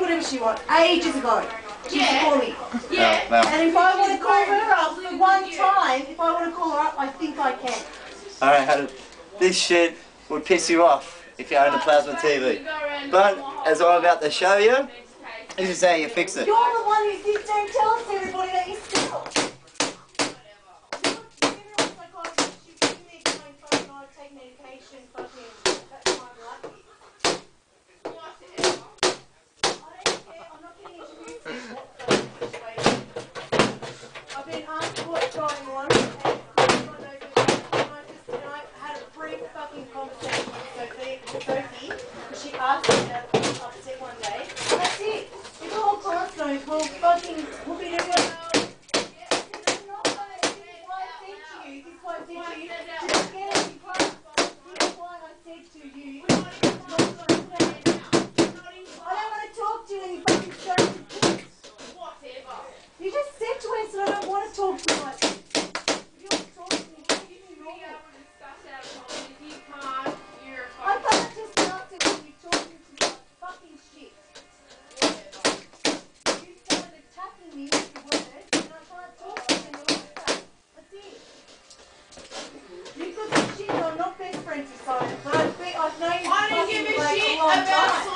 whatever she wants. Ages ago. She used to call me. Yeah. No. And if I want to call her up for one time, if I want to call her up, I think I can. Alright, this shit would piss you off if you owned a plasma TV. But, as I'm about to show you, this is how you fix it. You're the one who sits there and tells everybody that you steal. I've been asked what's going on, and I had a brief fucking conversation with Sophie, because she asked me that I was upset one day. That's it. If the whole class knows, we'll be doing it. This is why I said to you, to just get it in class. This is why I said to you, I don't want to talk to you any fucking stupid kids. You just said to us that I don't want to talk to you like this. If you want to talk to me, you can normal. I can't just start it when you're talking to me like fucking shit. You started attacking me with your words, and I can't talk to you any like that. That's it. You could be shit, I'm not best friends with Simon, but I've known you fucking like a long time.